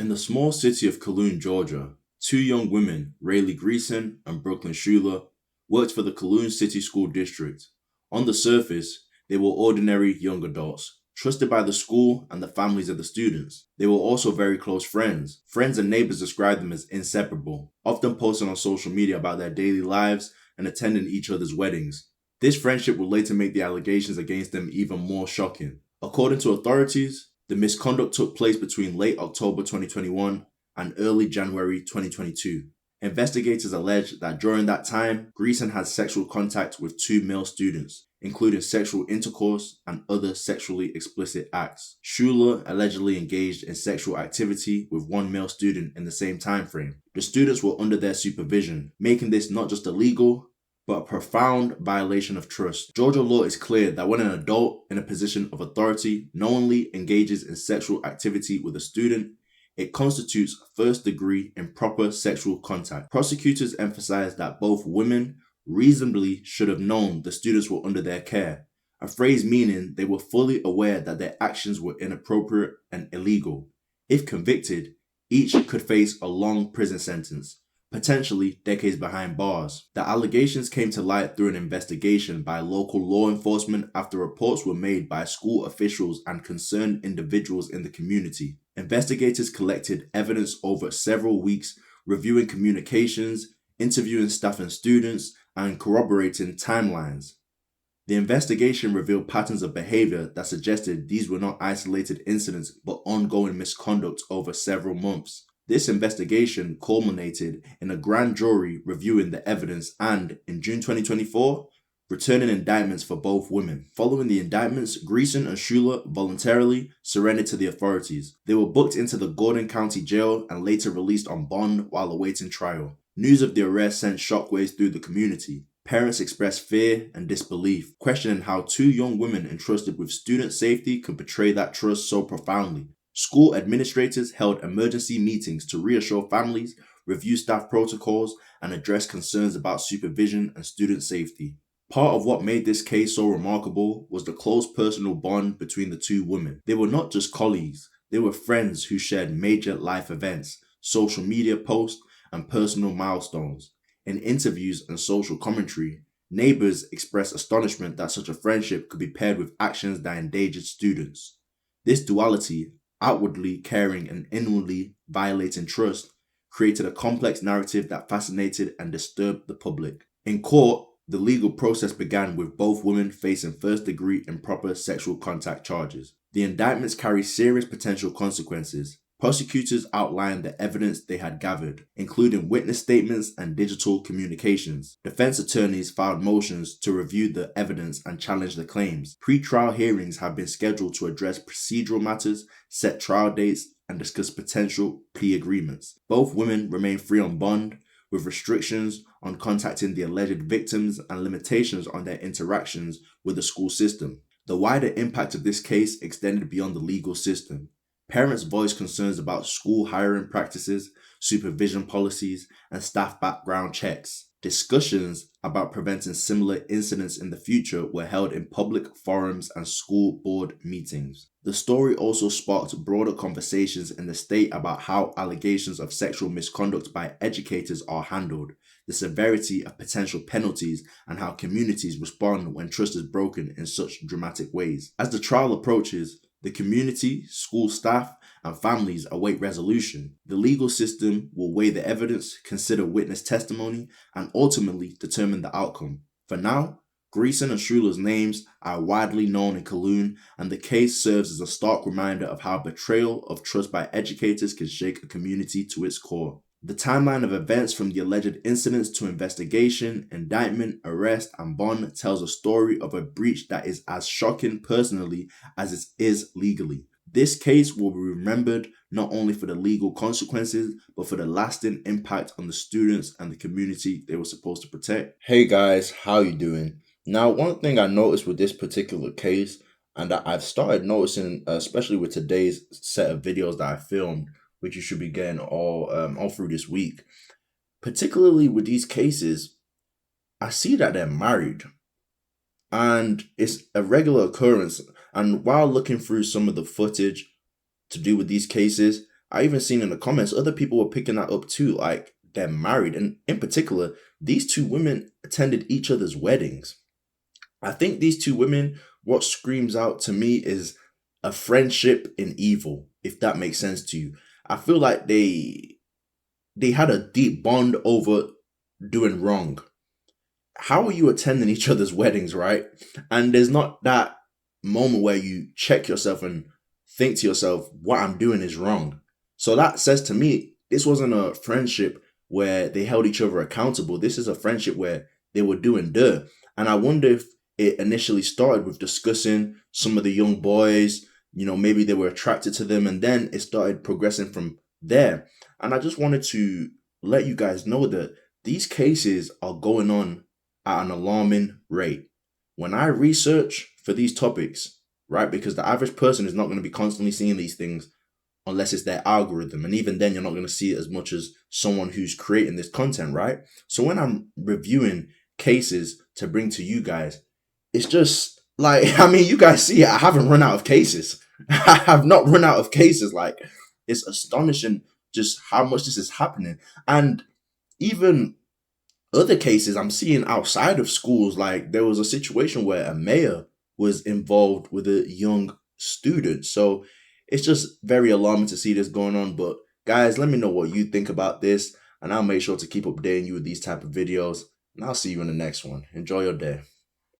In the small city of Calhoun, Georgia, two young women, Railey Greeson and Shuler, worked for the Calhoun City School District. On the surface, they were ordinary young adults, trusted by the school and the families of the students. They were also very close friends. Friends and neighbors described them as inseparable, often posting on social media about their daily lives and attending each other's weddings. This friendship would later make the allegations against them even more shocking. According to authorities, the misconduct took place between late October 2021 and early January 2022. Investigators allege that during that time, Greeson had sexual contact with two male students, including sexual intercourse and other sexually explicit acts. Shuler allegedly engaged in sexual activity with one male student in the same time frame. The students were under their supervision, making this not just illegal, but a profound violation of trust. Georgia law is clear that when an adult in a position of authority knowingly engages in sexual activity with a student, it constitutes first-degree improper sexual contact. Prosecutors emphasize that both women reasonably should have known the students were under their care, a phrase meaning they were fully aware that their actions were inappropriate and illegal. If convicted, each could face a long prison sentence, potentially decades behind bars. The allegations came to light through an investigation by local law enforcement after reports were made by school officials and concerned individuals in the community. Investigators collected evidence over several weeks, reviewing communications, interviewing staff and students, and corroborating timelines. The investigation revealed patterns of behavior that suggested these were not isolated incidents but ongoing misconduct over several months. This investigation culminated in a grand jury reviewing the evidence and, in June 2024, returning indictments for both women. Following the indictments, Greeson and Shuler voluntarily surrendered to the authorities. They were booked into the Gordon County Jail and later released on bond while awaiting trial. News of the arrest sent shockwaves through the community. Parents expressed fear and disbelief, questioning how two young women entrusted with student safety could betray that trust so profoundly. School administrators held emergency meetings to reassure families, review staff protocols, and address concerns about supervision and student safety. Part of what made this case so remarkable was the close personal bond between the two women. They were not just colleagues, they were friends who shared major life events, social media posts, and personal milestones. In interviews and social commentary, neighbors expressed astonishment that such a friendship could be paired with actions that endangered students. This duality, outwardly caring and inwardly violating trust, created a complex narrative that fascinated and disturbed the public. In court, the legal process began with both women facing first-degree improper sexual contact charges. The indictments carry serious potential consequences. Prosecutors outlined the evidence they had gathered, including witness statements and digital communications. Defense attorneys filed motions to review the evidence and challenge the claims. Pre-trial hearings have been scheduled to address procedural matters, set trial dates, and discuss potential plea agreements. Both women remain free on bond, with restrictions on contacting the alleged victims and limitations on their interactions with the school system. The wider impact of this case extended beyond the legal system. Parents voiced concerns about school hiring practices, supervision policies, and staff background checks. Discussions about preventing similar incidents in the future were held in public forums and school board meetings. The story also sparked broader conversations in the state about how allegations of sexual misconduct by educators are handled, the severity of potential penalties, and how communities respond when trust is broken in such dramatic ways. As the trial approaches, the community, school staff, and families await resolution. The legal system will weigh the evidence, consider witness testimony, and ultimately determine the outcome. For now, Greeson and Shuler's names are widely known in Calhoun, and the case serves as a stark reminder of how betrayal of trust by educators can shake a community to its core. The timeline of events from the alleged incidents to investigation, indictment, arrest, and bond tells a story of a breach that is as shocking personally as it is legally. This case will be remembered not only for the legal consequences, but for the lasting impact on the students and the community they were supposed to protect. Hey guys, how you doing? Now, one thing I noticed with this particular case, and that I've started noticing, especially with today's set of videos that I filmed, which you should be getting all through this week. Particularly with these cases, I see that they're married. And it's a regular occurrence. And while looking through some of the footage to do with these cases, I even seen in the comments other people were picking that up too, like they're married. And in particular, these two women attended each other's weddings. I think these two women, what screams out to me is a friendship in evil, if that makes sense to you. I feel like they had a deep bond over doing wrong. How are you attending each other's weddings, right? And there's not that moment where you check yourself and think to yourself, what I'm doing is wrong. So that says to me, this wasn't a friendship where they held each other accountable. This is a friendship where they were doing dirt. And I wonder if it initially started with discussing some of the young boys, maybe they were attracted to them, and then it started progressing from there. And I just wanted to let you guys know that these cases are going on at an alarming rate. When I research for these topics, right, because the average person is not going to be constantly seeing these things unless it's their algorithm. And even then, you're not going to see it as much as someone who's creating this content, right? So when I'm reviewing cases to bring to you guys, it's just like, I mean, you guys see it. I haven't run out of cases. I have not run out of cases. Like, it's astonishing just how much this is happening. And even other cases I'm seeing outside of schools, like there was a situation where a mayor was involved with a young student. So it's just very alarming to see this going on. But guys, let me know what you think about this, and I'll make sure to keep updating you with these type of videos. And I'll see you in the next one. Enjoy your day.